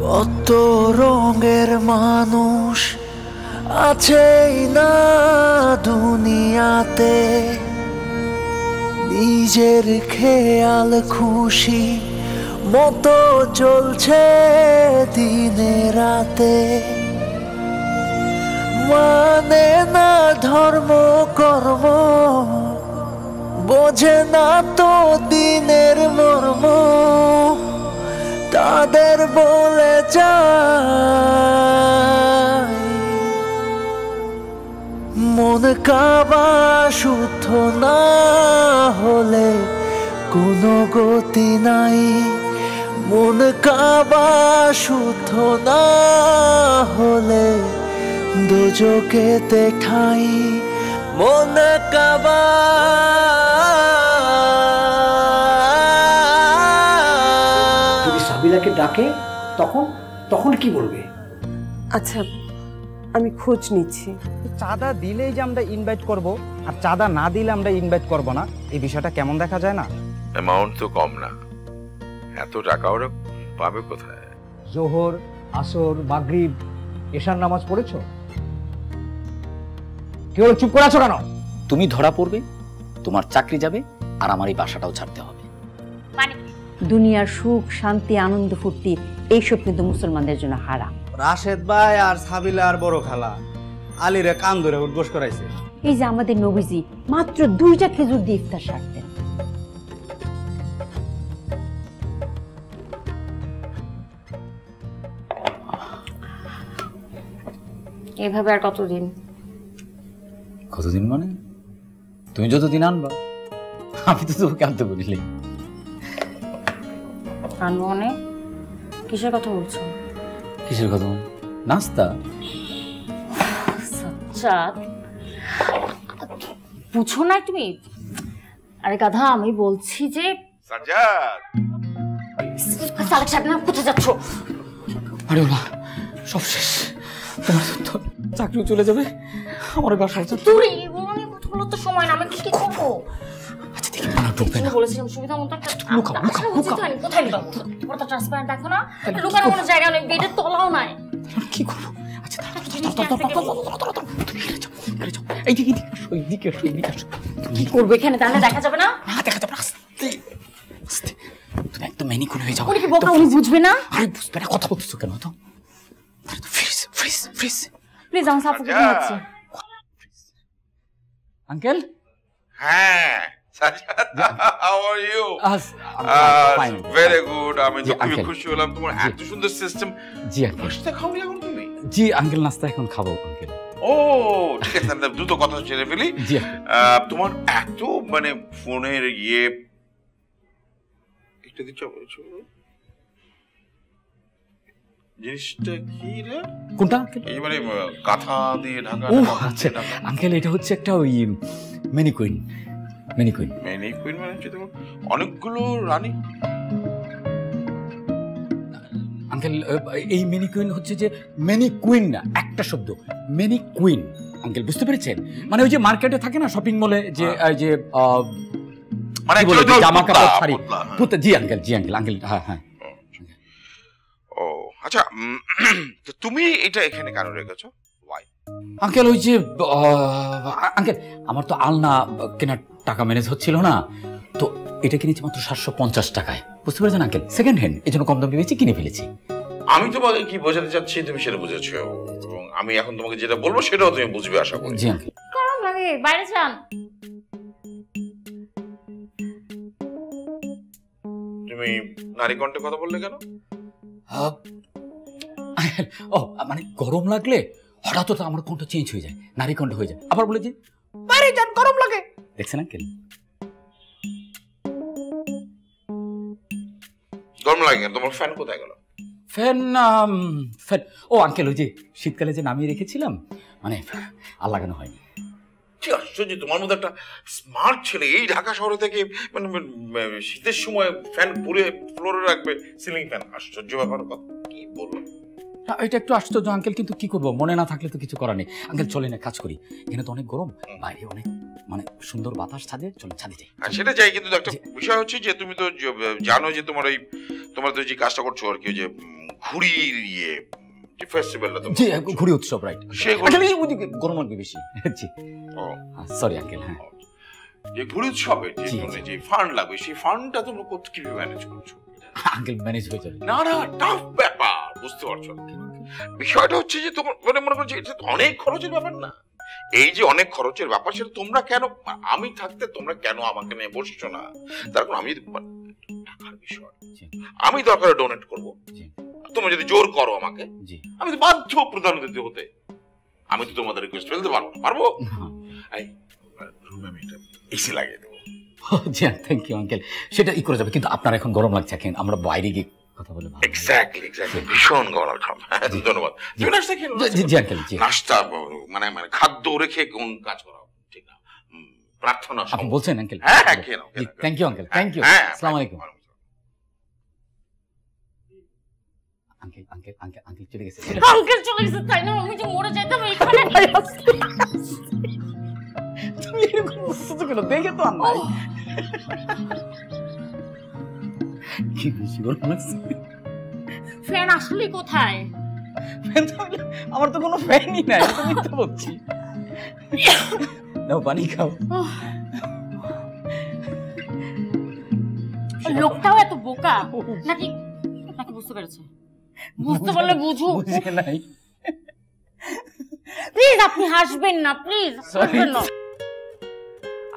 কত রঙের মানুষ আছেই না দুনিয়াতে, নিজের খেয়াল খুশি মতো চলছে দিনে রাতে। মানে না ধর্ম কর্ম, বোঝে না তো দিনের মর্ম, তাদের বলে যায় মন কাবা শুদ্ধ না হলে কোনো গতি নাই, মন কাবা শুদ্ধ না হলে দোজখেতে ঠাই। মন কাবা যদি সাবিলাকে ডাকে তখন তখন কি বলবে? আচ্ছা আমি খোঁজ নিচ্ছি। চাঁদা দিলেই যে আমরা ইনভাইট করব আর চাঁদা না দিলে আমরা ইনভাইট করব না, এই বিষয়টা কেমন দেখা যায় না? অ্যামাউন্ট তো কম না, এত টাকা ওরা পাবে কোথায়? জোহর, আসর, মাগরিব, এশার নামাজ পড়েছো? কি হলো, চুপ করে আছো কেন? তুমি ধরা পড়বে, তোমার চাকরি যাবে, আর আমার এই বাসাটাও ছাড়তে হবে। মানে দুনিয়ার সুখ শান্তি আনন্দ ফুর্তি এইসব কিন্তু মুসলমানদের জন্য হারাম। রাশেদ ভাই আর সাবিলা আর বড় খালা আলীরে কান ধরে উঠবোস করাইছে। এই যে আমাদের নবীজি মাত্র 2টা খেজুর দিয়ে ইফতার সারতেন। এভাবে আর কতদিন? কতদিন মানে তুমি যতদিন আনবা, আমি তো তোমাকে আনতে বলিনি। আনবো মানে কিসের কথা বলছো? কিসের কথা? নাস্তা। সাজ্জাদ বুঝো না তুমি? আরে গাধা আমি বলছি যে সাজ্জাদ, সালেক সাহেব না, কোথায় যাচ্ছ? আরে ওলা সব শেষ, তোমার তো চাকরিও চলে যাবে, আমার বাসায় তুই অনেক কথাগুলো তো সময় না, আমি কি করবো? আচ্ছা দেখি মনে ঢুকবে না। বলেছিলাম সুবিধা মতো একটা লুকাও লুকাও লুকাও। কোথায় লুকাবো? ওটা ট্রান্সপারেন্ট দেখো না, লুকানোর কোনো জায়গা নেই, বেডের তলাও নাই। কি করবো? আচ্ছা তুমি হেরে যাও, হেরে যাও। এইদিকে এইদিকে আসো, এইদিকে আসো। কি করবো এখানে? তাহলে দেখা যাবে না? না দেখা যাবে না, আস্তে আস্তে। তুমি একদম ম্যানিকুইন হয়ে যাও। উনি কি বোকা, উনি বুঝবে না? আরে বুঝবে না, কথা বলতেছো কেন? তো ফ্রিজ ফ্রিজ ফ্রিজ প্লিজ আমার সাফোকেটিং হচ্ছে। আঙ্কেল। হ্যাঁ Sajjad, how are you? Fine, very good. আমি তো খুবই uncle. খুশি হলাম, তোমার এত সুন্দর সিস্টেম। জি আঙ্কেল। নাস্তা খাওনি এখন তুমি? জি আঙ্কেল, নাস্তা এখন খাবো আঙ্কেল। ও ঠিক আছে, তাহলে দ্রুত কথা ছেড়ে ফেলি। জি তোমার এত মানে ফোনের ইয়ে একটা দিচ্ছ বলছো, জিনিসটা কি রে? কোনটা আঙ্কেল? এই মানে কাঁথা দিয়ে ঢাকা। ও আচ্ছা আঙ্কেল, এটা হচ্ছে একটা ওই ম্যানিকুইন। ম্যানিকুইন ম্যানিকুইন মানে হচ্ছে তোমার অনেকগুলো রানী? আঙ্কেল এই ম্যানিকুইন হচ্ছে যে ম্যানিকুইন না, একটা শব্দ ম্যানিকুইন আঙ্কেল, বুঝতে পেরেছেন? মানে ওই যে মার্কেটে থাকে না, শপিং মলে যে যে মানে জামা কাপড় শাড়ি পুতা। জি আঙ্কেল, জি আঙ্কেল, আঙ্কেল হ্যাঁ হ্যাঁ। ও আচ্ছা, তো তুমি এটা এখানে কেন রেখেছো? ওয়াই? আঙ্কেল ওই যে আঙ্কেল আমার তো আলনা কেনার টাকা ম্যানেজ হচ্ছিল না, তো এটা কিনেছি মাত্র 750 টাকায়, বুঝতে পেরেছেন আঙ্কেল? সেকেন্ড হ্যান্ড, এই জন্য কম দামে বেশি কিনে ফেলেছি। আমি তোমাকে কি বোঝাতে চাচ্ছি তুমি সেটা বুঝেছো, এবং আমি এখন তোমাকে যেটা বলবো সেটাও তুমি বুঝবে আশা করি। জি আঙ্কেল। গরম লাগে, বাইরে যান। তুমি নারী কণ্ঠে কথা বললে কেন? ও মানে গরম লাগলে হঠাৎ তো আমার কণ্ঠ চেঞ্জ হয়ে যায়, নারী কণ্ঠ হয়ে যায়, আবার বলে যে বাইরে যান গরম লাগে। দেখছেন আঙ্কেল? গরম লাগে কেন? তোমার ফ্যান কোথায় গেল? ফ্যান ফ্যান ও আঙ্কেল ওই যে শীতকালে যে নামিয়ে রেখেছিলাম, মানে আর লাগানো হয়নি। কি আশ্চর্য, তোমার মধ্যে একটা স্মার্ট ছেলে এই ঢাকা শহরে থেকে মানে শীতের সময় ফ্যান পুরে ফ্লোরে রাখবে, সিলিং ফ্যান। আশ্চর্য ব্যাপার, কি বলবো। এটা একটু আশ্চর্য আঙ্কেল, কিন্তু কি করবো, মনে না থাকলে তো কিছু করার নেই। আঙ্কেল চলে না, কাজ করি, এখানে তো অনেক গরম, বাইরে অনেক মানে সুন্দর বাতাস ছাদে, চলো ছাদে যাই। আর সেটা চাই, কিন্তু একটা বিষয় হচ্ছে যে তুমি তো জানো যে তোমার তো যে কাজটা করছো আর কি, যে ঘুড়ির যে ফেস্টিভ্যালটা, জি ঘুড়ি উৎসব, রাইট। গরম লাগবে বেশি। জি সরি আঙ্কেল। হ্যাঁ, যে ঘুড়ি উৎসবের যে ফান্ড লাগবে, সেই ফান্ডটা তোমরা কিভাবে ম্যানেজ করছো? আঙ্কেল ম্যানেজ হয়ে যাবে। না টাফ ব্যাপার, বুঝতে পারছো? বিষয়টা হচ্ছে যে তোমার মনে করছো এটা অনেক খরচের ব্যাপার না। এই যে অনেক খরচের ব্যাপার, সেটা তোমরা কেন, আমি থাকতে তোমরা কেন আমাকে নিয়ে বসছো না? তারপর আমি টাকার বিষয়, আমি দরকারে ডোনেট করবো, তোমরা যদি জোর করো আমাকে, আমি তো বাধ্য প্রধান অতিথি হতে। আমি তো তোমাদের রিকোয়েস্ট ফেলতে পারবো। রুমে আমি একটা এসি লাগিয়ে দেবো। জি থ্যাংক ইউ আঙ্কেল, সেটা ই করে যাবে। কিন্তু আপনার এখন গরম লাগছে, আমরা বাইরে গিয়ে কথা বলে। এক্স্যাক্টলি ভীষণ গরম। ধন্যবাদ। জি আঙ্কেল, জি। নাস্তা মানে খাদ্য রেখে কোন কাজ করা ঠিক না, প্রার্থনা আপনি বলছেন আঙ্কেল? হ্যাঁ খেয়ে নাও। Thank you uncle, thank you. আসসালামু আলাইকুম। আঙ্কেল আঙ্কেল আঙ্কেল আঙ্কেল চলে গেছে। আঙ্কেল চলে গেছে তাই না? আমি যে মরে যাইতাম এখানে। তুমি এরকম বলছো কেন? দেখে তো আম্মা কি বেশি গরম লাগছে। ফ্যান আসলে কোথায়? আমার তো কোনো ফ্যানই নাই, আমি তো বলছি। নাও পানি খাও। লোকটাও এত বোকা নাকি? নাকি বুঝতে পেরেছে? বুঝতে পারলে বুঝো। বুঝে নাই। প্লিজ আপনি হাসবেন না, প্লিজ হাসবেন না।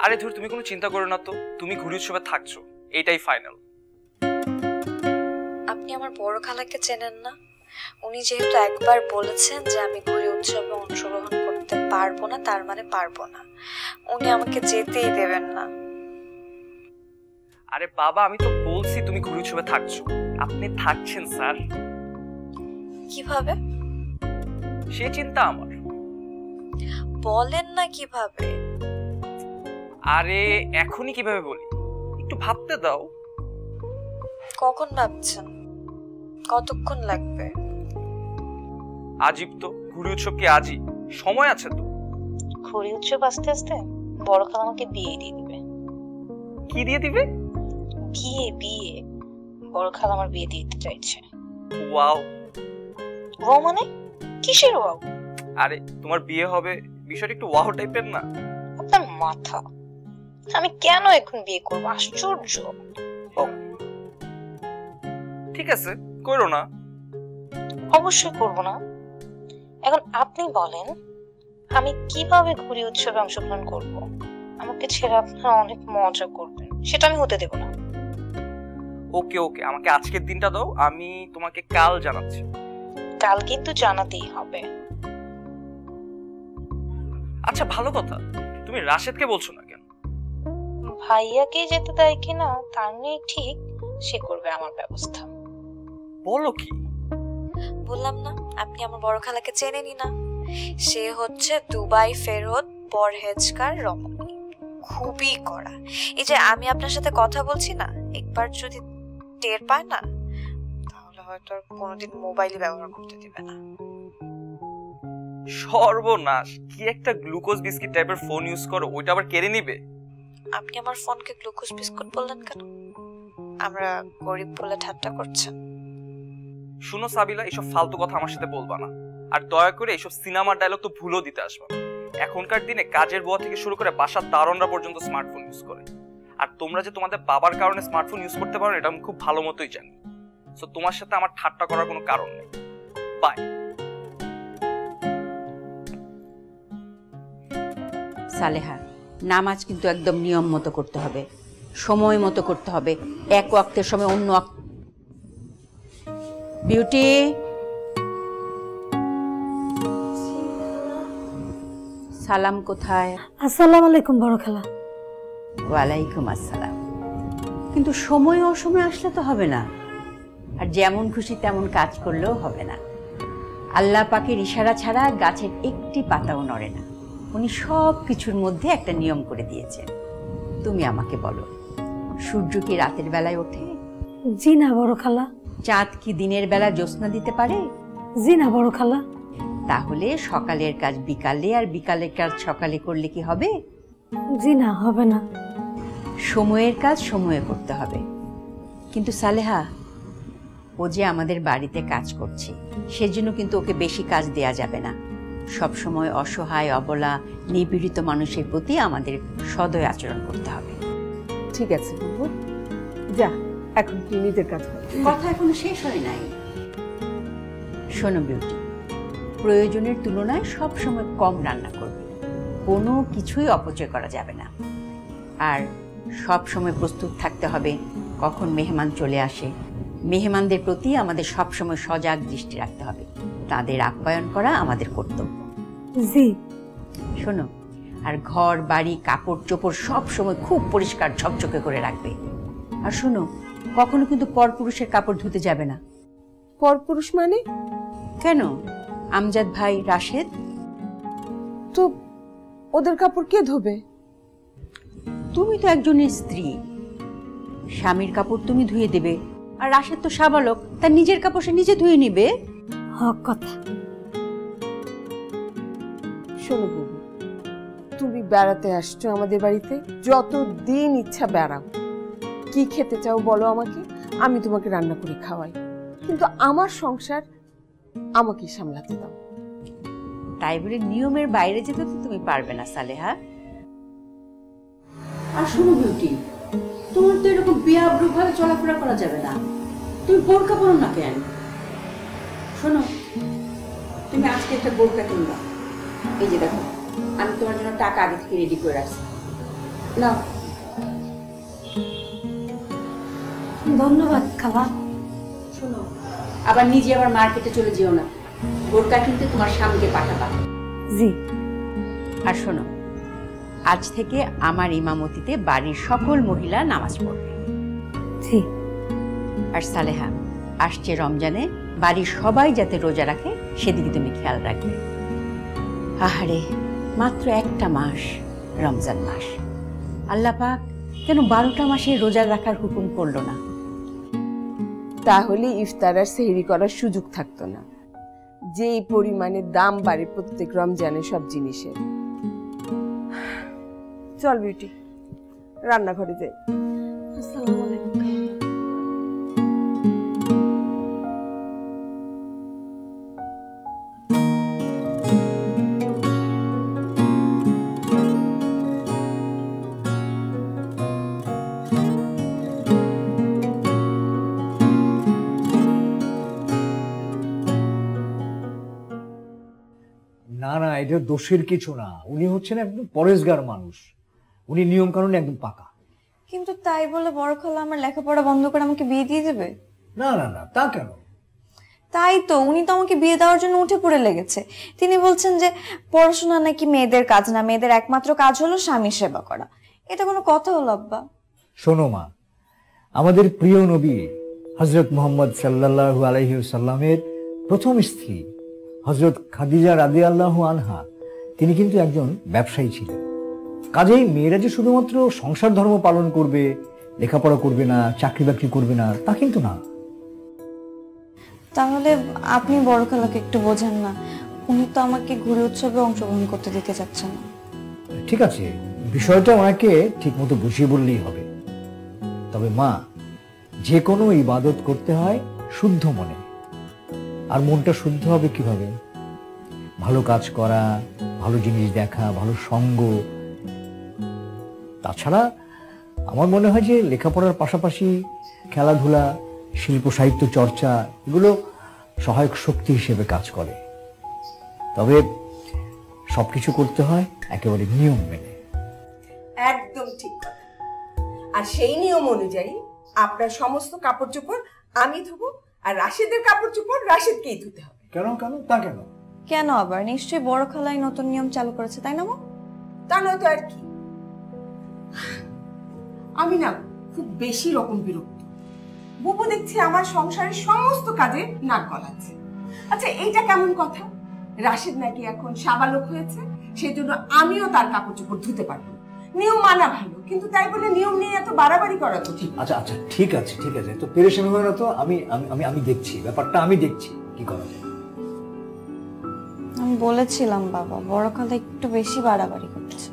আরে ধুর, তুমি কোনো চিন্তা করো না তো, তুমি ঘুড়ি উৎসবে থাকছো, এইটাই ফাইনাল। আপনি আমার বড় খালাকে চেনেন না? উনি যেহেতু একবার বলেছেন যে আমি ঘুড়ি উৎসবে অংশগ্রহণ করতে পারবো না, তার মানে পারবো না। উনি আমাকে যেতেই দেবেন না। আরে বাবা, আমি তো বলছি তুমি ঘুড়ি উৎসবে থাকছো, আপনি থাকছেন স্যার। কিভাবে? সে চিন্তা আমার। বলেন না কিভাবে। আরে এখনই কিভাবে বলি, একটু ভাবতে দাও। কখন ভাবছেন? কতক্ষণ লাগবে? আজীব তো, ঘুড়ি উৎসব কি আজই? সময় আছে তো। ঘুড়ি উৎসব আস্তে আস্তে বড় খালা আমাকে বিয়ে দিয়ে দিবে। কি দিয়ে দিবে? বিয়ে। বড় খালা আমার বিয়ে দিতে চাইছে। ওয়াও। ওয়াও মানে? কিসের ওয়াও? আরে তোমার বিয়ে হবে, বিষয়টা একটু ওয়াও টাইপের না? আপনার মাথা। আমি কেন এখন বিয়ে করবো? আশ্চর্য। ঠিক আছে, করো না। অবশ্যই করব না। এখন আপনি বলেন আমি কিভাবে ঘুড়ি উৎসবে অংশগ্রহণ করব? আমাকে ছেড়ে আপনারা অনেক মজা করবেন, সেটা আমি হতে দেব না। ওকে ওকে, আমাকে আজকের দিনটা দাও, আমি তোমাকে কাল জানাচ্ছি। কাল কিন্তু জানাতেই হবে। আচ্ছা ভালো কথা, তুমি রাশেদকে বলছো না কেন? ভাইয়াকে যেতে দেয় কিনা তার নেই ঠিক, সে করবে আমার ব্যবস্থা। বলো কি? বললাম না আপনি আমার বড় খালাকে চেনেনই না। সে হচ্ছে দুবাই ফেরত পরহেজগার রমণী, খুবই কড়া। এই যে আমি আপনার সাথে কথা বলছি না, একবার যদি টের পায় না তাহলে হয়তো আর কোনোদিন মোবাইলই ব্যবহার করতে দিবে না। সর্বনাশ, কি একটা গ্লুকোজ বিস্কিট টাইপের ফোন ইউজ করো, ওইটা আবার কেড়ে নিবে? আপনি আমার ফোনকে গ্লুকোজ বিস্কুট বললেন কেন? আমরা গরিব বলে ঠাট্টা করছেন? শুনো সাবিলা, এইসব ফালতু কথা আমার সাথে বলবা না, আর দয়া করে এইসব সিনেমার ডায়লগ তো ভুলও দিতে আসবা। এখনকার দিনে কাজের বুয়া থেকে শুরু করে বাসার দারোয়ানরা পর্যন্ত স্মার্টফোন ইউজ করে, আর তোমরা যে তোমাদের বাবার কারণে স্মার্টফোন ইউজ করতে পারো এটা আমি খুব ভালো মতোই জানি। সো তোমার সাথে আমার ঠাট্টা করার কোনো কারণ নেই। বাই। সালেহা, নামাজ কিন্তু একদম নিয়ম মতো করতে হবে, সময় মতো করতে হবে, এক ওয়াক্তের সময় অন্য বিউটি। সালাম কোথায়? আসসালামু আলাইকুম বড় খালা। ওয়ালাইকুম আসসালাম। কিন্তু সময় অসময় আসলে তো হবে না, আর যেমন খুশি তেমন কাজ করলেও হবে না। আল্লাহ পাকের ইশারা ছাড়া গাছের একটি পাতাও নড়ে না। উনি সব কিছুর মধ্যে একটা নিয়ম করে দিয়েছেন। তুমি আমাকে বলো, সূর্য কি রাতের বেলায় ওঠে? জি না বড় খালা। চাঁদ কি দিনের বেলা জ্যোৎস্না দিতে পারে? জি না বড় খালা। তাহলে সকালের কাজ বিকালে আর বিকালের কাজ সকালে করলে কি হবে? জি না, হবে না। সময়ের কাজ সময়ে করতে হবে। কিন্তু সালেহা, ও যে আমাদের বাড়িতে কাজ করছে, সেজন্য কিন্তু ওকে বেশি কাজ দেয়া যাবে না। সব সময় অসহায়, অবলা, নিপীড়িত মানুষের প্রতি আমাদের সদয় আচরণ করতে হবে। ঠিক আছে বাবু, যা এখন তুই নিজের কাজ কর। কথা এখনো শেষ হয় নাই। শোনো বিউটি, প্রয়োজনের তুলনায় সব সময় কম রান্না করবে, কোনো কিছুই অপচয় করা যাবে না। আর সব সময় প্রস্তুত থাকতে হবে কখন মেহমান চলে আসে। মেহমানদের প্রতি আমাদের সব সময় সজাগ দৃষ্টি রাখতে হবে, তাদের আপ্যায়ন করা আমাদের কর্তব্য। জি। শোনো, আর ঘর বাড়ি কাপড় চোপড় সব সময় খুব পরিষ্কার ঝকঝকে করে রাখবে। আর শোনো, কখনো কিন্তু পরপুরুষের কাপড় ধুতে যাবে না। পরপুরুষ মানে? কেন, আমজাদ ভাই, রাশেদ, তো ওদের কাপড় কে ধোবে? তুমি তো একজনের স্ত্রী, স্বামীর কাপড় তুমি ধুয়ে দেবে। আর রাশেদ তো সাবালক, তার নিজের কাপড় সে নিজে ধুয়ে নিবে। হক কথা। শোনো বাবু, তুমি বেড়াতে আসছো আমাদের বাড়িতে, যতদিন ইচ্ছা বেড়াও। কি খেতে চাও বলো আমাকে, আমি তোমাকে রান্না করে খাওয়াই। কিন্তু আমার সংসার আমাকে সামলাতে দাও। তাই বলে নিয়মের বাইরে যেতে তো তুমি পারবে না সালেহা। আর শোনো বিউটি, তোমার তো এরকম বেআব্রু ভাবে চলাফেরা করা যাবে না। তুমি বোরকা পরো না কেন? শোনো, তুমি আজকে একটা বোরকা কিনবা। এই যে দেখো, আমি তোমার জন্য টাকা আগে থেকে রেডি করে রাখছি, নাও। ধন্যবাদ খালা। শোনো, আবার নিজে আবার মার্কেটে চলে যেও না, বোরকা কিনতে তোমার স্বামীকে পাঠাবা। জি। আর শোনো, আজ থেকে আমার ইমামতিতে বাড়ির সকল মহিলা নামাজ পড়বে। জি। আর সালেহা, আসছে রমজানে বাড়ির সবাই যাতে রোজা রাখে সেদিকে তুমি খেয়াল রাখবে। আহারে, মাত্র একটা মাস, রমজান মাস। আল্লাহ পাক কেন 12টা মাসে রোজা রাখার হুকুম করলো না? তাহলে ইফতার আর সেহরি করার সুযোগ থাকতো না। যেই পরিমাণে দাম বাড়ে প্রত্যেক রমজানে সব জিনিসের। চল বিউটি, রান্নাঘরে যাই। আসসালামু আলাইকুম। না না, এটা দোষের কিছু না। উনি হচ্ছেন একদম পরেশগার মানুষ, উনি নিয়ম কানুন একদম পাকা। কিন্তু তাই বলে বড় খালা আমার লেখাপড়া বন্ধ করে আমাকে বিয়ে দিয়ে দেবে? না না না, তা কেন? তাই তো, উনি তো আমাকে বিয়ে দেওয়ার জন্য উঠে পড়ে লেগেছে। তিনি বলছেন যে পড়াশোনা নাকি মেয়েদের কাজ না, মেয়েদের একমাত্র কাজ হলো স্বামী সেবা করা। এটা কোনো কথা হলো আব্বা? শোনো মা, আমাদের প্রিয় নবী হযরত মুহাম্মদ সাল্লাল্লাহু আলাইহি ওয়াসাল্লামের প্রথম স্ত্রী হযরত খাদিজা রাদিয়াল্লাহু আনহা, তিনি কিন্তু একজন ব্যবসায়ী ছিলেন। কাজেই মেয়েরা যে শুধুমাত্র সংসার ধর্ম পালন করবে, লেখাপড়া করবে না, চাকরি বাকরি করবে না, তা কিন্তু না। তাহলে আপনি বড় খালাকে একটু বোঝান না, উনি তো আমাকে ঘুরে উৎসবে অংশগ্রহণ করতে দিতে চাচ্ছেন না। ঠিক আছে, বিষয়টা ওনাকে ঠিক মতো বুঝিয়ে বললেই হবে। তবে মা, যে কোনো ইবাদত করতে হয় শুদ্ধ মনে। আর মনটা শুদ্ধ হবে কিভাবে? ভালো কাজ করা, ভালো জিনিস দেখা, ভালো সঙ্গ। তাছাড়া আমার মনে হয় যে লেখাপড়ার পাশাপাশি খেলাধুলা, শিল্প সাহিত্য চর্চা, এগুলো সহায়ক শক্তি হিসেবে কাজ করে। তবে সবকিছু করতে হয় একেবারে নিয়ম মেনে। একদম ঠিক কথা। আর সেই নিয়ম অনুযায়ী আপনার সমস্ত কাপড় চোপড় আমি ধুবো, আর রাশেদের কাপড় চোপড় রাশেদকেই ধুতে হবে। কেন কেন তা কেন? কেন আবার? নিশ্চয়ই বড় খালাই নতুন নিয়ম চালু করেছে, তাই না মা? তা নয় তো আর কি। আমি না খুব বেশি রকম বিরক্ত। বুবু দেখছি আমার সংসারের সমস্ত কাজে নাক গলাচ্ছে। আচ্ছা, এইটা কেমন কথা? রাশেদ নাকি এখন সাবালক হয়েছে, সেজন্য আমিও তার কাপড় চোপড় ধুতে পারবো। নিয়ম মানা ভালো, কিন্তু তাই বলে নিয়ম নিয়ে এত বাড়াবাড়ি করা তো ঠিক। আচ্ছা আচ্ছা, ঠিক আছে ঠিক আছে, তো পেরেশানি হয় না তো। আমি আমি আমি দেখছি ব্যাপারটা, আমি দেখছি কি করা যায়। আমি বলেছিলাম বাবা, বড় খালা একটু বেশি বাড়াবাড়ি করছে।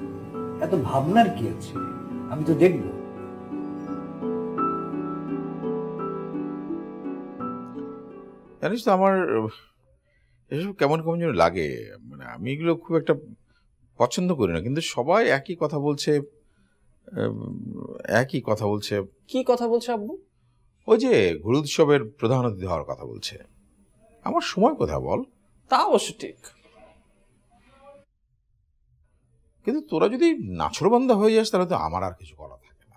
এত ভাবনার কি আছে? আমি তো দেখব। জানিস তো আমার এসব কেমন কেমন যেন লাগে, মানে আমি এগুলো খুব একটা পছন্দ করি না, কিন্তু সবাই একই কথা বলছে। কি কথা বলছে আব্বু? ওই যে ঘুড়ি উৎসবের প্রধান অতিথি হওয়ার কথা বলছে। আমার সময় কোথায় বল? তা অবশ্য ঠিক, কিন্তু তোরা যদি নাছরবান্ধা হয়ে যাস তাহলে তো আমার আর কিছু করা থাকে না।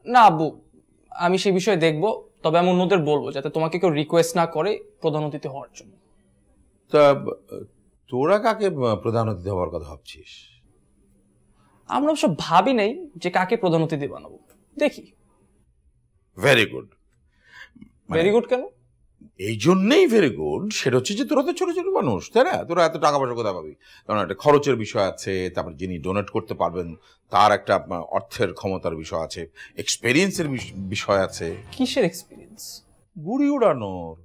না আব্বু, আমি সেই বিষয়ে দেখব, তবে আমি অন্যদের বলবো যাতে তোমাকে কেউ রিকোয়েস্ট না করে প্রধান অতিথি হওয়ার জন্য। তা তোরা কাকে প্রধান অতিথি হওয়ার কথা ভাবছিস? আমরা অবশ্য ভাবি নেই যে কাকে প্রধান অতিথি বানাবো, দেখি। Very good. ভেরি গুড কেন? এই জন্যই ভেরি গুড, সেটা হচ্ছে যে তোরা তো ছোট ছোট মানুষ, তাই না? তোরা এত টাকা পয়সা কোথায় পাবি? কারণ একটা খরচের বিষয় আছে, তারপর যিনি ডোনেট করতে পারবেন তার একটা অর্থের ক্ষমতার বিষয় আছে, এক্সপেরিয়েন্সের বিষয় আছে। কিসের এক্সপেরিয়েন্স? ঘুড়ি উড়ানোর।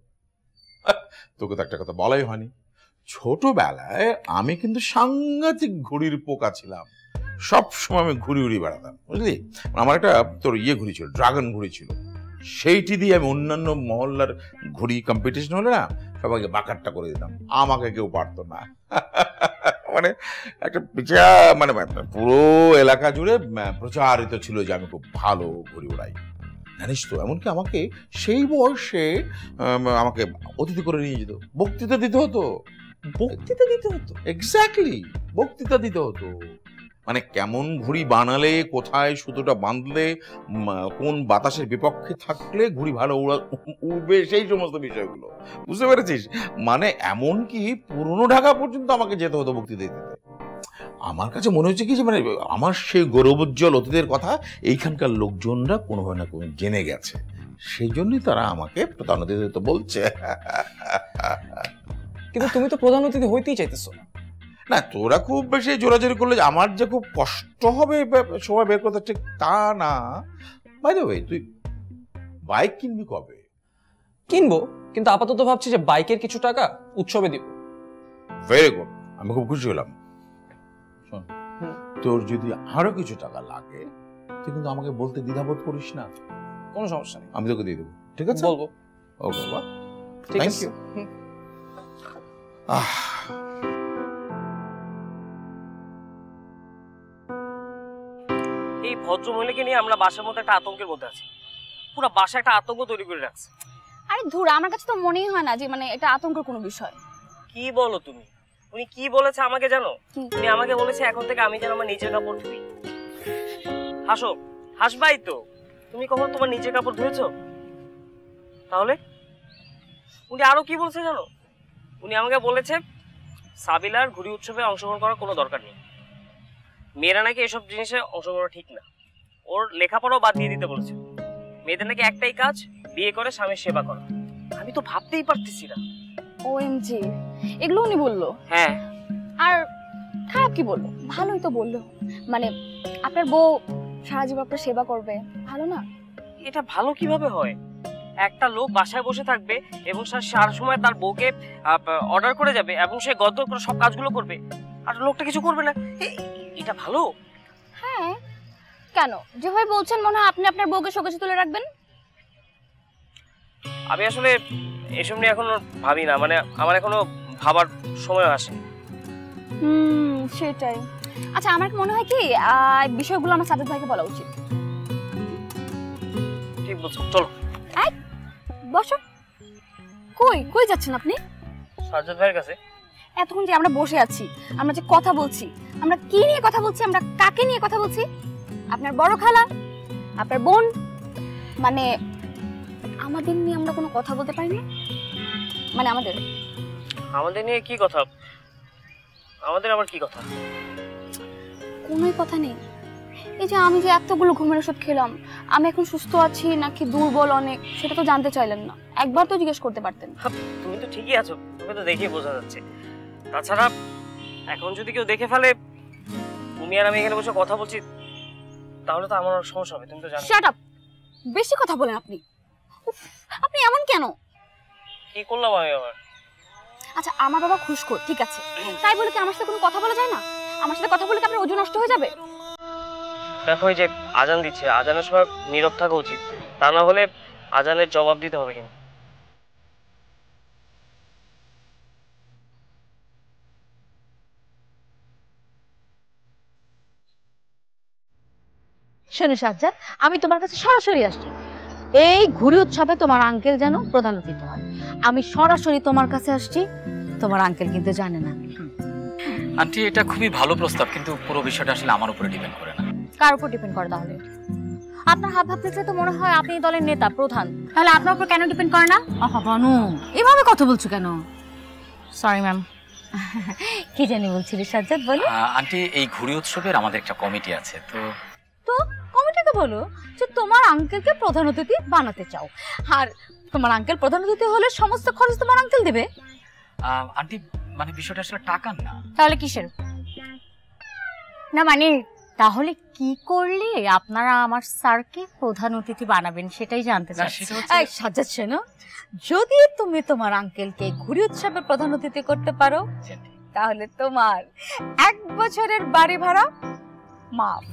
তোকে তো একটা কথা বলাই হয়নি, ছোটবেলায় আমি কিন্তু সাংঘাতিক ঘুড়ির পোকা ছিলাম। সবসময় আমি ঘুড়ি উড়ি বেড়াতাম, বুঝলি? আমার একটা তোর ঘুড়ি ছিল, ড্রাগন ঘুড়ি ছিল। সেইটি দিয়ে আমি অন্যান্য মহল্লার ঘুড়ি কম্পিটিশন হলে না সবাইকে বাকারটা করে দিতাম, আমাকে কেউ পারতো না। মানে একটা মানে পুরো এলাকা জুড়ে প্রচারিত ছিল যে আমি খুব ভালো ঘুড়ি উড়াই, জানিস তো? এমনকি আমাকে সেই বয়সে আমাকে অতিথি করে নিয়ে যেত, বক্তৃতা দিতে হতো। এক্স্যাক্টলি, বক্তৃতা দিতে হতো। মানে কেমন ঘুড়ি বানালে, কোথায় সুতোটা বাঁধলে, কোন বাতাসের বিপক্ষে থাকলে ঘুড়ি ভালো উড়বে, সেই সমস্ত বিষয়গুলো, বুঝতে পেরেছিস? মানে এমনকি পুরনো ঢাকা পর্যন্ত আমাকে যেতে হতো বক্তৃতা দিতে। আমার কাছে মনে হচ্ছে কি যে মানে আমার সেই গৌরবোজ্জ্বল অতীতের কথা এইখানকার লোকজনরা কোনোভাবে না কোনো জেনে গেছে, সেই জন্যই তারা আমাকে প্রধান অতিথি তো বলছে। কিন্তু তুমি তো প্রধান অতিথি হইতেই চাইতেছো না। না, তোরা খুব বেশি জোরাজোরি করলে আমার যে খুব কষ্ট হবে সময় বের করতে, ঠিক তা না। বাই দ্য ওয়ে, তুই বাইক কিনবি কবে? কিনবো, কিন্তু আপাতত ভাবছি যে বাইকের কিছু টাকা উৎসবে দিব। ভেরি গুড, আমি খুব খুশি হলাম। শোন, তোর যদি আরো কিছু টাকা লাগে তুই কিন্তু আমাকে বলতে দ্বিধাবোধ করিস না। কোনো সমস্যা নেই, আমি তোকে দিয়ে দেবো, ঠিক আছে? বলবো। ও বাবা, ঠিক আছে। এই ভদ্রমহিলাকে নিয়ে আমরা বাসার মধ্যে একটা আতঙ্কের মধ্যে আছি, পুরো বাসা একটা আতঙ্ক তৈরি করে রাখছে। আরে ধুর, আমার কাছে তো মনেই হয় না যে মানে এটা আতঙ্কের কোনো বিষয়। কি বলো তুমি? উনি কি বলেছে আমাকে জানো? উনি আমাকে বলেছে এখন থেকে আমি যেন আমার নিজের কাপড় ধুই। হাসো, হাসবাই তো। তুমি কখন তোমার নিজের কাপড় ধুয়েছো? তাহলে উনি আরো কি বলছে জানো? উনি আমাকে বলেছে সাবিলার ঘুড়ি উৎসবে অংশগ্রহণ করার কোনো দরকার নেই, মেয়েরা নাকি এসব জিনিসে অংশগ্রহণ করা ঠিক না, ওর লেখাপড়াও বাদ দিয়ে দিতে বলেছে। মেয়েদের নাকি একটাই কাজ, বিয়ে করে স্বামীর সেবা করা। আমি তো ভাবতেই পারতেছি না। ওএমজি, এগুলো উনি বললো? হ্যাঁ। আর খারাপ কি বললো? ভালোই তো বললো। মানে আপনার বউ সারা জীবন আপনার সেবা করবে, ভালো না? এটা ভালো কিভাবে হয়? একটা লোক বাসায় বসে থাকবে এবং সারা সময় তার বউকে অর্ডার করে যাবে এবং সে গদ্দর করে সব কাজগুলো করবে, আর লোকটা কিছু করবে না, এটা ভালো? হ্যাঁ, কেন? যেভাবে বলছেন মনে হয় আপনি আপনার বউকে শোকেসে তুলে রাখবেন। আমি আসলে এসব নিয়ে এখনো ভাবি না, মানে আমার এখনো ভাবার সময় আসেনি। সেটাই। আচ্ছা, আমার মনে হয় কি বিষয়গুলো আমার সাজ্জাদ ভাইকে বলা উচিত। ঠিক বলছো, চলো। বসো। কই কই যাচ্ছেন আপনি? সাজ্জাদ ভাইয়ের কাছে। এতক্ষণ যে আমরা বসে আছি, আমরা যে কথা বলছি, আমরা কি নিয়ে কথা বলছি, আমরা কাকে নিয়ে কথা বলছি? আপনার বড় খালা, আপনার বোন, মানে আমাদের নিয়ে আমরা কোনো কথা বলতে পারি না? মানে আমাদের নিয়ে কি কথা? আমাদের আবার কি কথা? কোনোই কথা নেই। এই যে আমি যে এতগুলো ঘুমের ওষুধ খেলাম, আমি এখন সুস্থ আছি নাকি দুর্বল অনেক, সেটা তো জানতে চাইলেন না, একবার তো জিজ্ঞেস করতে পারতেন। তুমি তো ঠিকই আছো, তুমি তো দেখেই বোঝা যাচ্ছে। তাছাড়া এখন যদি কেউ দেখে ফেলে তুমি আর আমি এখানে বসে কথা বলছি, তাহলে তো আমার সমস্যা হবে, তুমি তো জানো। শাট আপ, বেশি কথা বলেন আপনি। আপনি এমন কেন? কি করলাম আমি আবার? আচ্ছা, আমার বাবা ঘুষখোর, ঠিক আছে, তাই বলে কি আমার সাথে কোনো কথা বলা যায় না? আমার সাথে কথা বলে কি আপনার ওজন নষ্ট হয়ে যাবে? দেখো এই যে আজান দিচ্ছে, আজানের সময় নীরব থাকা উচিত, তা না হলে আজানের জবাব দিতে হবে। কিন্তু শোনো সাজ্জাদ, আমি তোমার কাছে সরাসরি আসছি। এই ঘুড়ি উৎসবে তোমার আঙ্কেল যেন প্রধান অতিথি হয়, আমি সরাসরি তোমার কাছে আসছি। তোমার আঙ্কেল কিন্তু জানে না। আন্টি এটা খুবই ভালো প্রস্তাব, কিন্তু পুরো বিষয়টা আসলে আমার উপরে ডিপেন্ড করে না। কার উপর ডিপেন্ড করে তাহলে? আপনার হাব ভাব দেখলে তো মনে হয় আপনি দলের নেতা, প্রধান। তাহলে আপনার উপর কেন ডিপেন্ড করে না? আহা বানু, এভাবে কথা বলছো কেন? Sorry ma'am. কি জানি বলছিলি সাজ্জাদ, বলো। আন্টি এই ঘুড়ি উৎসবের আমাদের একটা কমিটি আছে, তো কমিটিকে বলো যে তোমার আঙ্কেলকে প্রধান অতিথি বানাতে চাও, আর তোমার আঙ্কেল প্রধান অতিথি হলে সমস্ত খরচ তোমার আঙ্কেল দেবে। আন্টি মানে বিষয়টা আসলে টাকার না। তাহলে কিসের? না মানে তাহলে কি করলে আপনারা আমার স্যারকে প্রধান অতিথি বানাবেন সেটাই জানতে চাচ্ছি। এই সাজ্জাদ শোনো, যদি তুমি তোমার আঙ্কেলকে ঘুড়ি উৎসবের প্রধান অতিথি করতে পারো তাহলে তোমার 1 বছরের বাড়ি ভাড়া মাফ।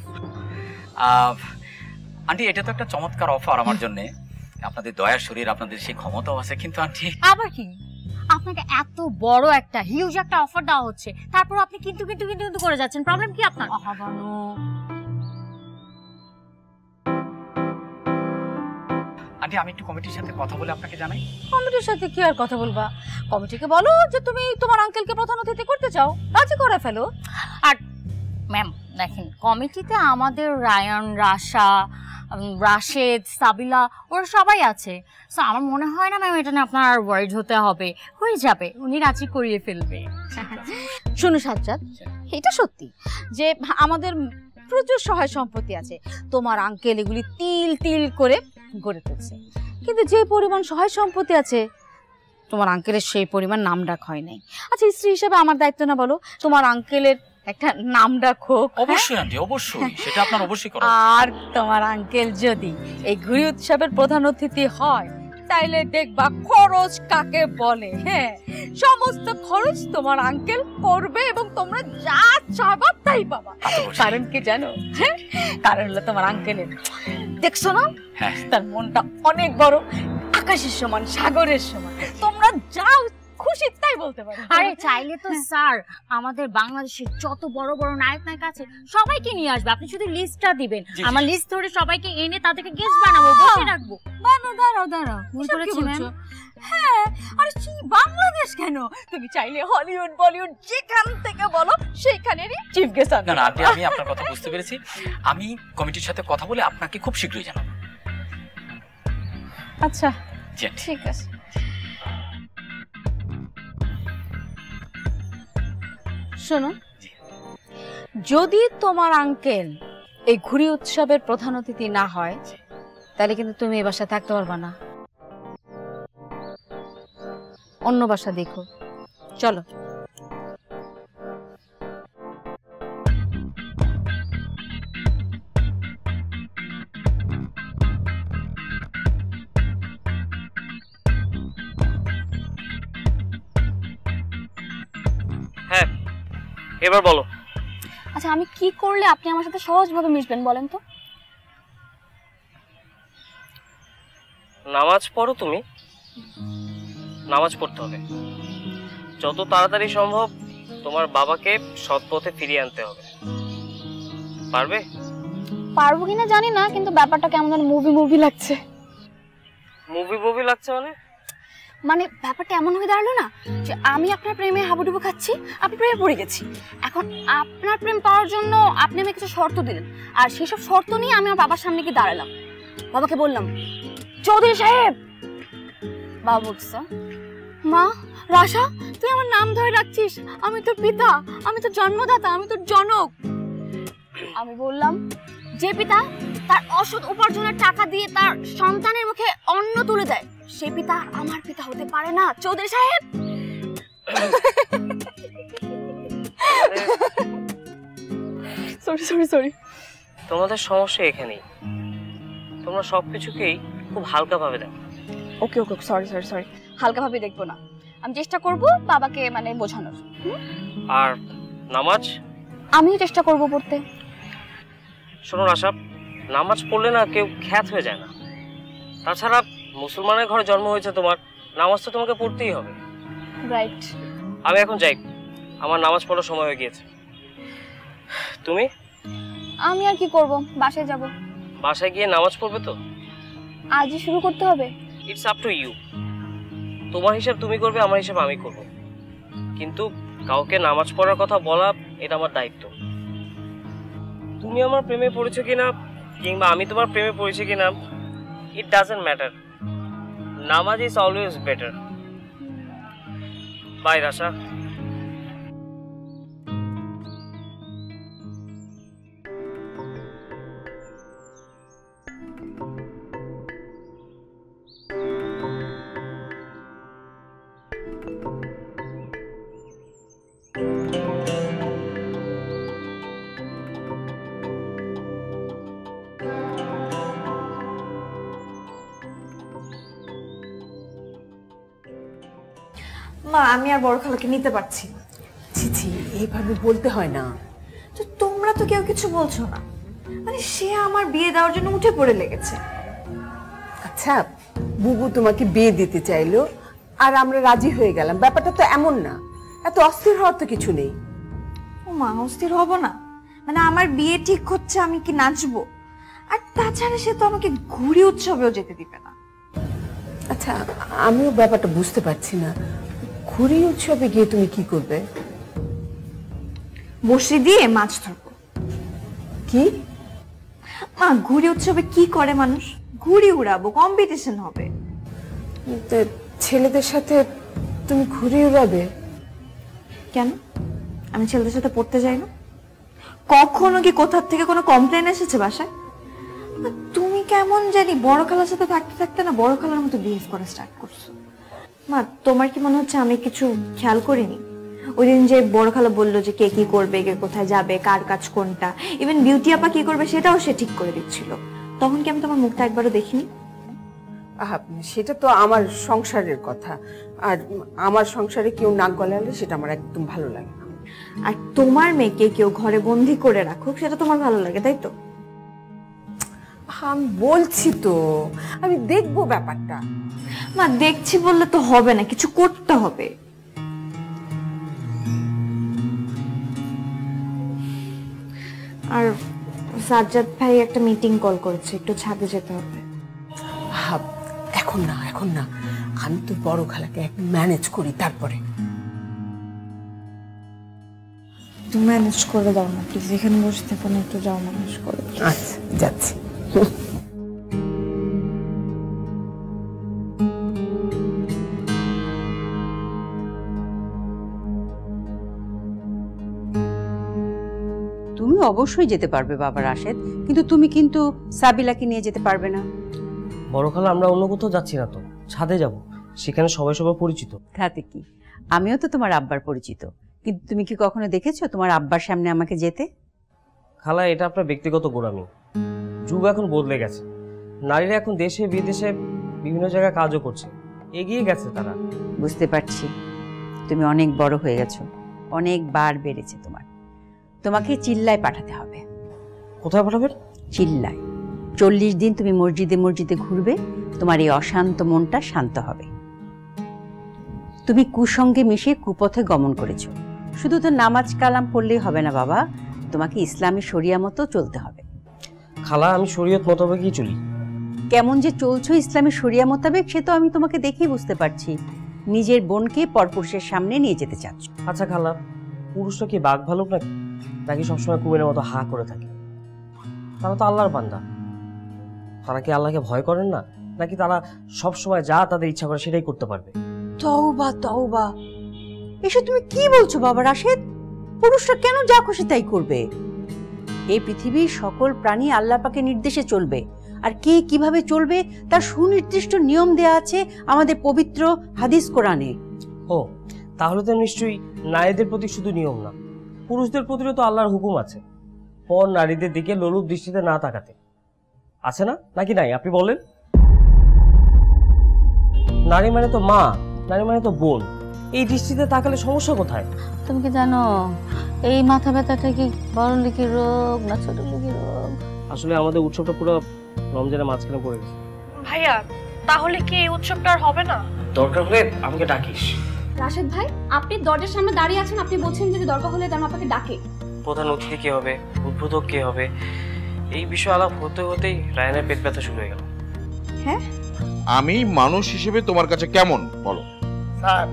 আন্টি এটা তো একটা চমৎকার অফার আমার জন্য। আপনাদের দয়ার শরীর, আপনাদের সেই ক্ষমতাও আছে, কিন্তু আন্টি আবার কি? আপনাকে এত বড় একটা হিউজ একটা অফার দেওয়া হচ্ছে, তারপর আপনি কিন্তু কিন্তু কিন্তু কিন্তু করে যাচ্ছেন। প্রবলেম কি আপনার? আহাবানো, আন্টি আমি একটু কমিটির সাথে কথা বলে আপনাকে জানাই। কমিটির সাথে কি আর কথা বলবা? কমিটিকে বলো যে তুমি তোমার আঙ্কেলকে প্রধান অতিথি করতে চাও, রাজি করে ফেলো। আর ম্যাম দেখেন, কমিটিতে আমাদের রায়ান, রাশা, রাশেদ, সাবিলা ওরা সবাই আছে। সো আমার মনে হয় না ম্যাম এটা নিয়ে আপনার ওয়ারিড হতে হবে, হয়ে যাবে, উনি রাজি করিয়ে ফেলবে। শোনো সাজ্জাদ, এটা সত্যি যে আমাদের প্রচুর সহায় সম্পত্তি আছে, তোমার আঙ্কেল এগুলি তিল তিল করে গড়ে তুলছে, কিন্তু যে পরিমাণ সহায় সম্পত্তি আছে তোমার আঙ্কেলের সেই পরিমাণ নাম ডাক হয় নাই। আচ্ছা স্ত্রী হিসেবে আমার দায়িত্ব না বলো তোমার আঙ্কেলের একটা নাম ডাক হোক? অবশ্যই আন্টি, অবশ্যই, সেটা আপনার অবশ্যই করা। আর তোমার আঙ্কেল যদি এই ঘুড়ি উৎসবের প্রধান অতিথি হয় তাইলে দেখবা খরচ কাকে বলে। হ্যাঁ, সমস্ত খরচ তোমার আঙ্কেল করবে এবং তোমরা যা চাইবা তাই পাবা। কারণ কি জানো? কারণ হলো তোমার আঙ্কেলের, দেখছো না তার মনটা অনেক বড়, আকাশের সমান, সাগরের সমান, তোমরা যা খুশি তাই বলতে পারো। আরে চাইলে তো স্যার আমাদের বাংলাদেশের যত বড় বড় নায়ক নায়িকা আছে সবাইকে নিয়ে আসবে, আপনি শুধু লিস্টটা দিবেন, আমার লিস্ট ধরে সবাইকে এনে তাদেরকে গেস্ট বানাবো, বসে রাখবো। দাঁড়াও দাঁড়াও, ভুল করেছি ম্যাম। হ্যাঁ, আরে বাংলাদেশ কেন, তুমি চাইলে হলিউড বলিউড যেখান থেকে বলো সেইখানেরই চিফ গেস্ট আনতে। না না আন্টি, আমি আপনার কথা বুঝতে পেরেছি, আমি কমিটির সাথে কথা বলে আপনাকে খুব শীঘ্রই জানাবো। আচ্ছা ঠিক আছে। শোনো, যদি তোমার আঙ্কেল এই ঘুড়ি উৎসবের প্রধান অতিথি না হয় তাহলে কিন্তু তুমি এই বাসায় থাকতে পারবা না, অন্য বাসা দেখো। চলো। হ্যাঁ, এবার বলো। আচ্ছা আমি কি করলে আপনি আমার সাথে সহজভাবে মিশবেন বলেন তো? নামাজ পড়ো তুমি, নামাজ পড়তে হবে। যত তাড়াতাড়ি সম্ভব তোমার বাবাকে সৎ পথে ফিরিয়ে আনতে হবে। পারবে? পারবো কিনা জানি না, কিন্তু ব্যাপারটা কেমন যেন মুভি মুভি লাগছে। মুভি লাগছে মানে? মানে ব্যাপারটা এমন হয়ে দাঁড়ালো না যে আমি আপনার প্রেমে হাবুডুবু খাচ্ছি, আপনি প্রেমে পড়ে গেছি। এখন আপনার প্রেম পাওয়ার জন্য আপনি আমাকে কিছু শর্ত দিলেন, আর সেসব শর্ত নিয়ে আমি আমার বাবার সামনে গিয়ে দাঁড়ালাম, বাবাকে বললাম চৌধুরী সাহেব। বাবা বলছে মা রাশা তুই আমার নাম ধরে রাখছিস, আমি তোর পিতা, আমি তোর জন্মদাতা, আমি তোর জনক। আমি বললাম যে পিতা তার অসৎ উপার্জনের টাকা দিয়ে তার সন্তানের মুখে অন্ন তুলে দেয় সে পিতা আমার পিতা হতে পারে না চৌধুরী সাহেব। সরি তোমাদের সমস্যা এখানেই, তোমরা সবকিছুকেই খুব হালকা ভাবে দেখো। ওকে সরি হালকা ভাবে দেখবো না, আমি চেষ্টা করব বাবাকে মানে বোঝানোর। আর নামাজ আমিও চেষ্টা করব পড়তে। শোনো রাশা, নামাজ পড়লে না কেউ খ্যাত হয়ে যায় না। তাছাড়া মুসলমানের ঘরে জন্ম হয়েছে তোমার, নামাজ তো তোমাকে পড়তেই হবে। রাইট। আমি এখন যাই, আমার নামাজ পড়ার সময় হয়ে গিয়েছে। তুমি? আমি আর কি করব, বাসায় যাব। বাসায় গিয়ে নামাজ পড়বে তো? আজই শুরু করতে হবে? It's up to you. তোমার হিসাব তুমি করবে, আমার হিসাব আমি করব, কিন্তু কাউকে নামাজ পড়ার কথা বলা এটা আমার দায়িত্ব। তুমি আমার প্রেমে পড়েছো কিনা কিংবা আমি তোমার প্রেমে পড়েছি কিনা, ইট ডাজন্ট ম্যাটার। নামাজ ইজ অলওয়েজ বেটার। বাই রাশা। মা, আমি আর বড় খালাকে নিতে পারছি না। ছি, এইভাবে বলতে হয় না। তো তোমরা তো কেউ কিছু বলছো না, মানে সে আমার বিয়ে দেওয়ার জন্য উঠে পড়ে লেগেছে। আচ্ছা, বুবু তোমাকে বিয়ে দিতে চাইলো আর আমরা রাজি হয়ে গেলাম, ব্যাপারটা তো এমন না। এত অস্থির হওয়ার তো কিছু নেই। ও মা, অস্থির হব না? মানে আমার বিয়ে ঠিক হচ্ছে, আমি কি নাচবো? আর তাছাড়া সে তো আমাকে ঘুড়ি উৎসবেও যেতে দিবে না। আচ্ছা, আমিও ব্যাপারটা বুঝতে পারছি না, ঘুড়ি উৎসবে গিয়ে তুমি কি করবে? বসে দিয়ে মাছ ধরবো। কি মা, ঘুড়ি উৎসবে কি করে মানুষ? ঘুড়ি উড়াবো, কম্পিটিশন হবে। ছেলেদের সাথে তুমি ঘুড়ি উড়াবে? কেন? আমি ছেলেদের সাথে পড়তে যাই না? কখনো কি কোথার থেকে কোনো কমপ্লেন এসেছে বাসায়? তুমি কেমন জানি বড় খালার সাথে থাকতে থাকতে না বড় খালার মতো বিহেভ করা স্টার্ট করছো। মা, তোমার কি মনে হচ্ছে আমি কিছু খেয়াল করিনি? ওই দিন যে বড় খালা বললো যে কে কি করবে, কে কোথায় যাবে, কার কাজ কোনটা, ইভেন বিউটি আপা কি করবে সেটাও সে ঠিক করে দিচ্ছিল, তখন কি আমি তোমার মুখটা একবারও দেখিনি? সেটা তো আমার সংসারের কথা, আর আমার সংসারে কেউ নাক গলালে সেটা আমার একদম ভালো লাগে না। আর তোমার মেয়েকে কেউ ঘরে বন্দি করে রাখুক সেটা তোমার ভালো লাগে, তাই তো? আমি বলছি তো, আমি দেখবো ব্যাপারটা। মা, দেখছি বললে তো হবে না, কিছু করতে হবে। আর সাজ্জাদ ভাই একটা মিটিং কল করেছে, একটু ছাদে যেতে হবে। এখন না, আমি তো বড় খালাকে ম্যানেজ করি, তারপরে। তুমি ম্যানেজ করে দাও না প্লিজ, এখানে বসে থাকো না, একটু যাও ম্যানেজ করো। আচ্ছা, যাচ্ছি। তুমি অবশ্যই যেতে পারবে বাবা রাশেদ, কিন্তু তুমি কিন্তু সাবিলাকে নিয়ে যেতে পারবে না। বড় খালা, আমরা অন্য কোথাও যাচ্ছি না তো, ছাদে যাব, সেখানে সবাই সবার পরিচিত। তাতে কি, আমিও তো তোমার আব্বার পরিচিত, কিন্তু তুমি কি কখনো দেখেছো তোমার আব্বার সামনে আমাকে যেতে? খালা, এটা আপনার ব্যক্তিগত গোড়ামি। যুগ এখন বদলে গেছে, নারীরা এখন দেশে বিদেশে বিভিন্ন জায়গায় কাজও করছে, এগিয়ে গেছে তারা। বুঝতে পারছি, তুমি অনেক বড় হয়ে গেছো, অনেক বার বেড়েছে তোমাকে চিল্লায় পাঠাতে হবে। কোথায় পাঠাবেন? চিল্লায়। 40 দিন তুমি মসজিদে মসজিদে ঘুরবে, তোমার এই অশান্ত মনটা শান্ত হবে। তুমি কুসঙ্গে মিশে কুপথে গমন করেছো, শুধু তো নামাজ কালাম পড়লেই হবে না বাবা, তোমাকে ইসলামী শরিয়া মতো চলতে হবে। খালা, আমি শরীয়ত মোতাবেকই চলি। কেমন যে চলছো ইসলামী শরিয়া মোতাবেক সে তো আমি তোমাকে দেখেই বুঝতে পারছি। নিজের বোনকে পরপুরুষের সামনে নিয়ে যেতে চাচ্ছ। আচ্ছা খালা, পুরুষরা কি বাঘ ভালুক নাকি সবসময় কুমিরের মতো হা করে থাকে? তারা তো আল্লাহর বান্দা, তারা কি আল্লাহকে ভয় করেন না? নাকি তারা সবসময় যা তাদের ইচ্ছা করে সেটাই করতে পারবে? তওবা, এসব তুমি কি বলছো বাবা রাশেদ? পুরুষরা কেন যা খুশি তাই করবে? এই পৃথিবীর সকল প্রাণী আল্লাহ পাকের নির্দেশে চলবে, আর কে কিভাবে চলবে তার সুনির্দিষ্ট নিয়ম দেয়া আছে আমাদের পবিত্র হাদিস কোরআনে। ও, তাহলে তো নিশ্চয়ই নারীদের প্রতি শুধু নিয়ম না, পুরুষদের প্রতিও তো আল্লাহর হুকুম আছে, পর নারীদের দিকে লোলুপ দৃষ্টিতে না তাকাতে। আছে না, নাকি নাই? আপনি বলেন। নারী মানে তো মা, নারী মানে তো বোন, এই দৃষ্টিতে তাকালে সমস্যা কোথায়? তুমি কি জানো এই মাথা ব্যথাটা কি বড় লিখির রোগ না ছোট লিখির রোগ? আসলে আমাদের উৎসবটা পুরো রমজানের মাঝখানে পড়ে গেছে। ভাইয়া তাহলে কি এই উৎসবটা আর হবে না? দরকার হলে আমাকে ডাকিস। রাশেদ ভাই, আপনি দরজার সামনে দাঁড়িয়ে আছেন, আপনি বলছেন যে দরকার হলে যেন আপনাকে ডাকে। প্রধান অতিথি কে হবে, উদ্বোধক কে হবে, এই বিষয়ে আলাপ হতে হতেই রায়ানের পেট ব্যথা শুরু হয়ে গেল। হ্যাঁ, আমি মানুষ হিসেবে তোমার কাছে কেমন বলো? স্যার,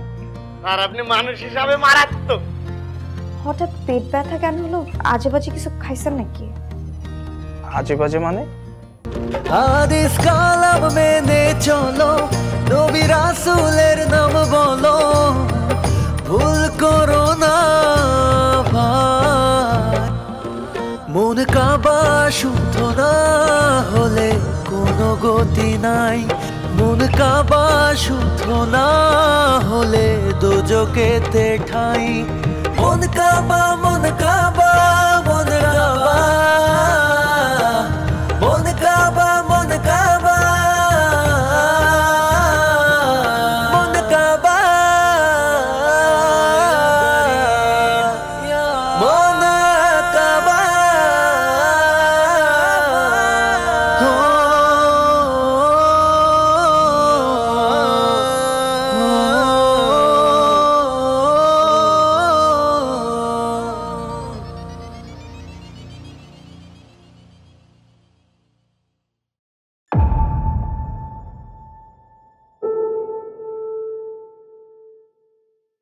আর আপনি মানুষ হিসাবে মারাত্মক। হঠাৎ পেট ব্যথা কেন হলো? আজে বাজে কিছু খাইছেন নাকি? আজে বাজে মানে? হাদিস কালাম মেনে চলো, নবী রাসূলের নাম বলো, ভুল করো না ভাই। মন কাবা শুদ্ধ না হলে কোনো গতি নাই, মন কাবা শুদ্ধ না হলে দোজখেতে ঠাঁই। মন কাবা